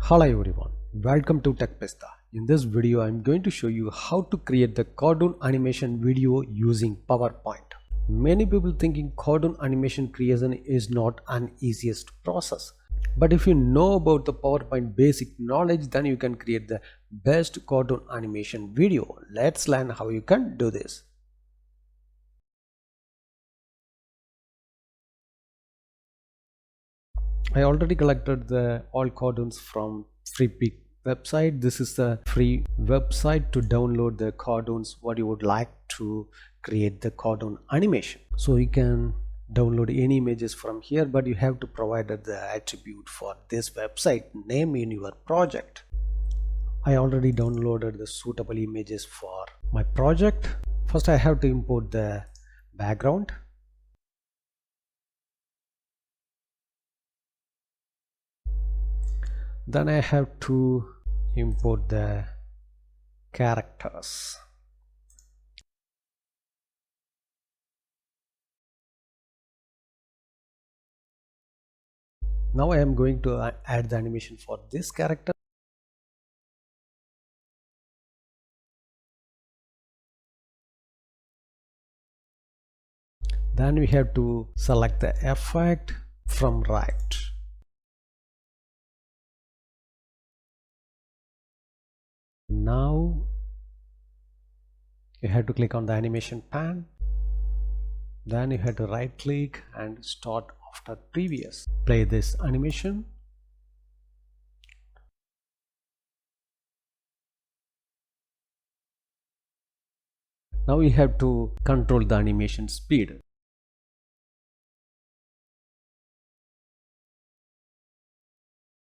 Hello everyone, welcome to TechPista. In this video, I'm going to show you how to create the cartoon animation video using PowerPoint. Many people thinking cartoon animation creation is not an easiest process. But if you know about the PowerPoint basic knowledge, then you can create the best cartoon animation video. Let's learn how you can do this. I already collected the all cartoons from FreePic website. This is the free website to download the cartoons what you would like to create the cartoon animation. So you can download any images from here, but you have to provide the attribute for this website name in your project. I already downloaded the suitable images for my project. First I have to import the background. Then I have to import the characters. Now I am going to add the animation for this character. Then we have to select the effect from right. Now you have to click on the animation pan. Then you have to right click and start after previous. Play this animation. Now you have to control the animation speed.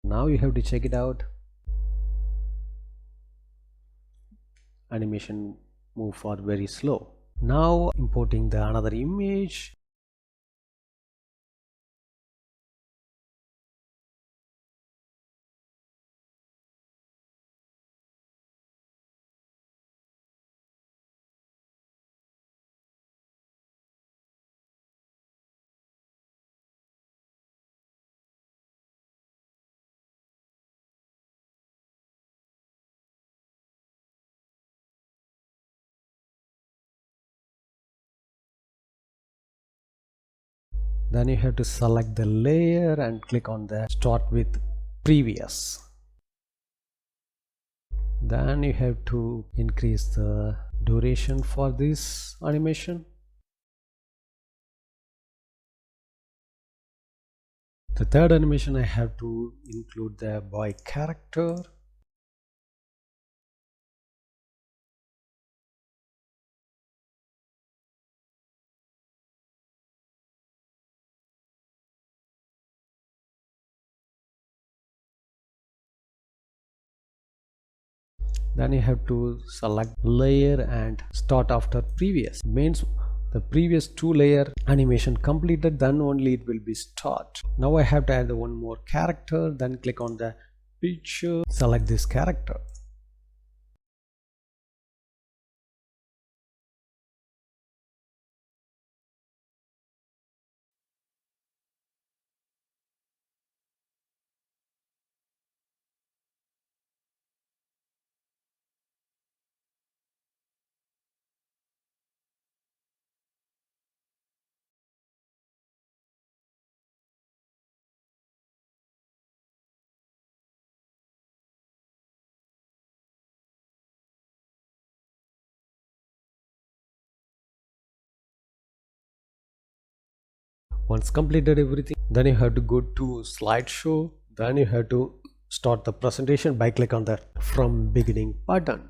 Now you have to check it out. Animation move forward very slow. Now importing the another image. Then you have to select the layer and click on the start with previous. Then you have to increase the duration for this animation. The third animation I have to include the boy character. Then you have to select layer and start after previous. Means the previous two layer animation completed, then only it will be start. Now I have to add one more character. Then click on the picture, select this character. Once completed everything, then you have to go to slideshow. Then you have to start the presentation by click on the from beginning button.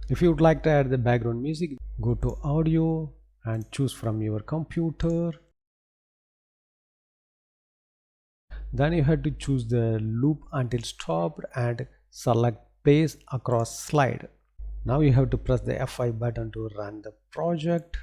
If you would like to add the background music, go to audio and choose from your computer. Then you have to choose the loop until stopped and select paste across slide. Now you have to press the F5 button to run the project.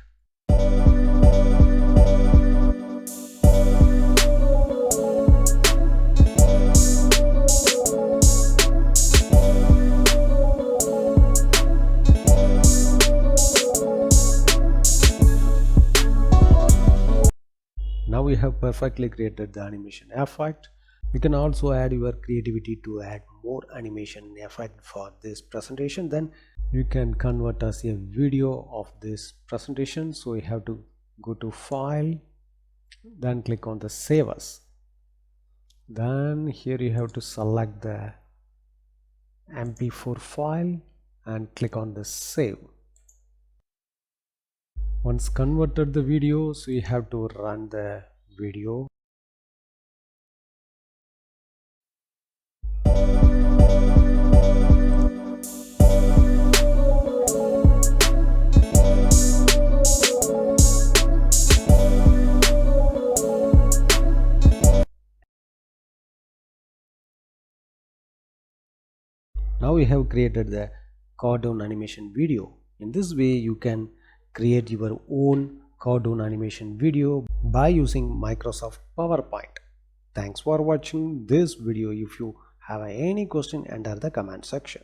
have perfectly created the animation effect. You can also add your creativity to add more animation effect for this presentation. Then you can convert as a video of this presentation. So you have to go to File, then click on the Save As. Then here you have to select the MP4 file and click on the Save. Once converted the video, so you have to run the video. Now we have created the cartoon animation video. In this way you can create your own cartoon animation video by using Microsoft PowerPoint. Thanks for watching this video. If you have any question, enter the comment section.